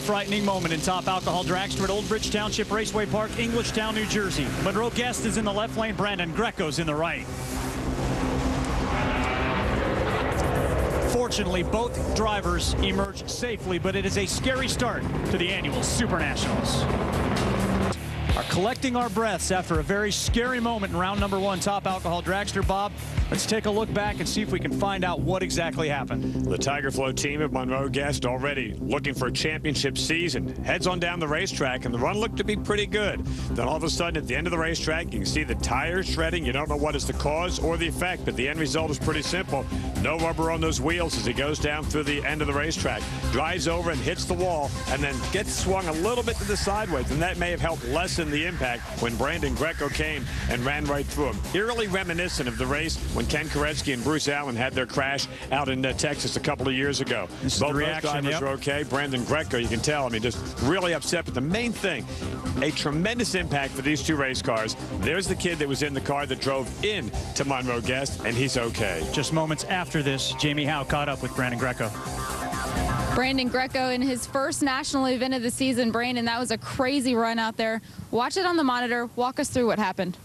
frightening moment in top alcohol dragster at Old Bridge Township Raceway Park, Englishtown, New Jersey. Munroe Guest is in the left lane. Brandon Grecko's in the right. Fortunately, both drivers emerged safely, but it is a scary start to the annual Super Nationals. Are collecting our breaths after a very scary moment in round number 1 top alcohol dragster. Bob, let's take a look back and see if we can find out what exactly happened. The Tiger Flow team at Munroe Guest already looking for a championship season. Heads on down the racetrack, and the run looked to be pretty good. Then all of a sudden, at the end of the racetrack, you can see the tires shredding. You don't know what is the cause or the effect, but the end result is pretty simple. No rubber on those wheels as he goes down through the end of the racetrack. Drives over and hits the wall, and then gets swung a little bit to the sideways, and that may have helped lessen the impact when Brandon Grecko came and ran right through him. Eerily reminiscent of the race when Ken Koretsky and Bruce Allen had their crash out in Texas a couple of years ago. Both drivers are okay. Brandon Grecko, you can tell, I mean, just really upset. But the main thing, a tremendous impact for these two race cars. There's the kid that was in the car that drove in to Munroe Guest, and he's okay. Just moments after this, Jamie Howe caught up with Brandon Grecko. Brandon Grecko in his first national event of the season. Brandon, that was a crazy run out there. Watch it on the monitor. Walk us through what happened.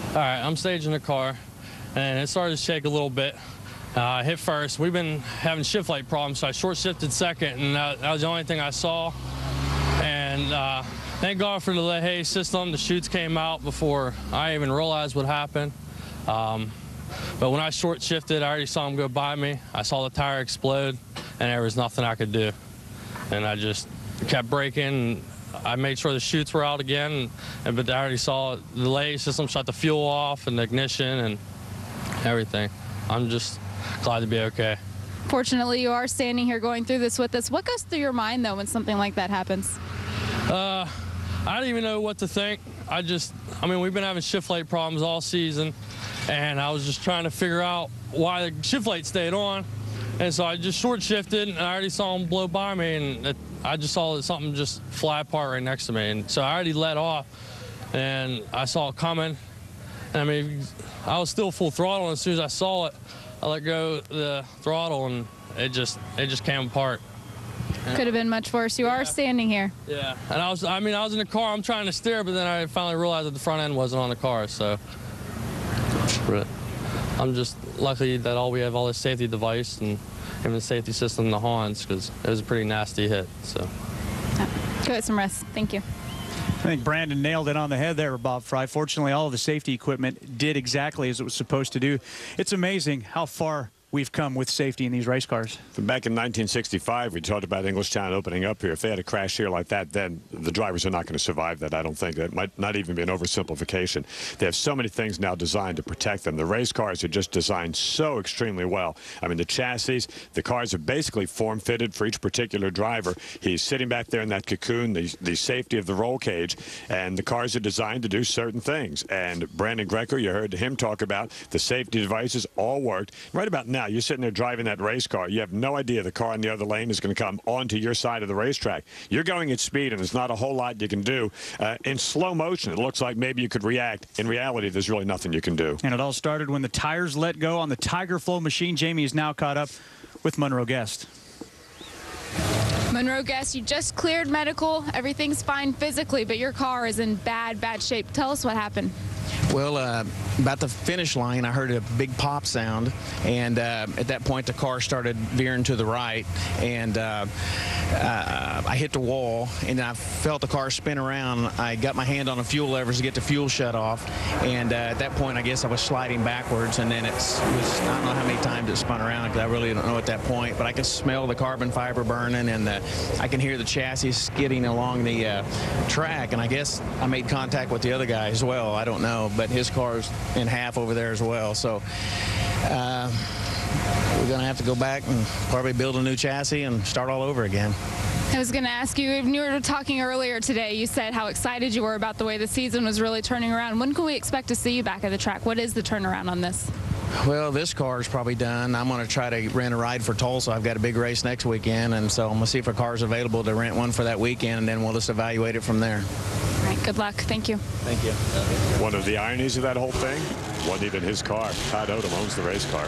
All right, I'm staging the car, and it started to shake a little bit. I hit first. We've been having shift light problems, so I short shifted second, and that was the only thing I saw. And thank God for the LeHay system. The chutes came out before I even realized what happened. But when I short shifted, I already saw him go by me. I saw the tire explode, and there was nothing I could do. And I just kept braking. And I made sure the chutes were out again, but I already saw the LeHay system shut the fuel off and the ignition and everything. I'm just glad to be okay. Fortunately, you are standing here going through this with us. What goes through your mind, though, when something like that happens? I don't even know what to think. I mean, we've been having shift light problems all season, and I was just trying to figure out why the shift light stayed on. And so I just short shifted, and I already saw him blow by me, and I just saw something just fly apart right next to me. And so I already let off, and I saw it coming. And I mean, I was still full throttle, and as soon as I saw it, I let go the throttle, and it just came apart. Could have been much worse. You are standing here. Yeah, and I was in the car. I'm trying to steer, but then I finally realized that the front end wasn't on the car. So I'm just lucky that we have all this safety device and even the safety system in the Hans, because it was a pretty nasty hit. So Go get some rest. Thank you. I think Brandon nailed it on the head there, Bob Fry. Fortunately, all of the safety equipment did exactly as it was supposed to do. It's amazing how far we've come with safety in these race cars. Back in 1965, we talked about Englishtown opening up here. If they had a crash here like that, then the drivers are not going to survive that, I don't think. That might not even be an oversimplification. They have so many things now designed to protect them. The race cars are just designed so extremely well. I mean, the chassis, the cars are basically form-fitted for each particular driver. He's sitting back there in that cocoon, the safety of the roll cage, and the cars are designed to do certain things. And Brandon Grecko, you heard him talk about the safety devices all worked. Right about now, you're sitting there driving that race car. You have no idea the car in the other lane is going to come onto your side of the racetrack. You're going at speed, and there's not a whole lot you can do. In slow motion, it looks like maybe you could react. In reality, there's really nothing you can do. And it all started when the tires let go on the Tiger Flow machine. Jamie is now caught up with Munroe Guest. Munroe Guest, you just cleared medical. Everything's fine physically, but your car is in bad shape. Tell us what happened. Well, about the finish line, I heard a big pop sound, and at that point, the car started veering to the right, and I hit the wall, and I felt the car spin around. I got my hand on the fuel levers to get the fuel shut off, and at that point, I guess I was sliding backwards, and then I don't know how many times it spun around, because I really don't know at that point, but I could smell the carbon fiber burning, and I can hear the chassis skidding along the track, and I guess I made contact with the other guy as well. I don't know, but his car's in half over there as well. So we're going to have to go back and probably build a new chassis and start all over again. I was going to ask you, when you were talking earlier today, you said how excited you were about the way the season was really turning around. When can we expect to see you back at the track? What is the turnaround on this? Well, this car is probably done. I'm going to try to rent a ride for Tulsa. I've got a big race next weekend, and so I'm going to see if a car's available to rent one for that weekend, and then we'll just evaluate it from there. All right, good luck. Thank you. Thank you. One of the ironies of that whole thing wasn't even his car. Todd Odom owns the race car.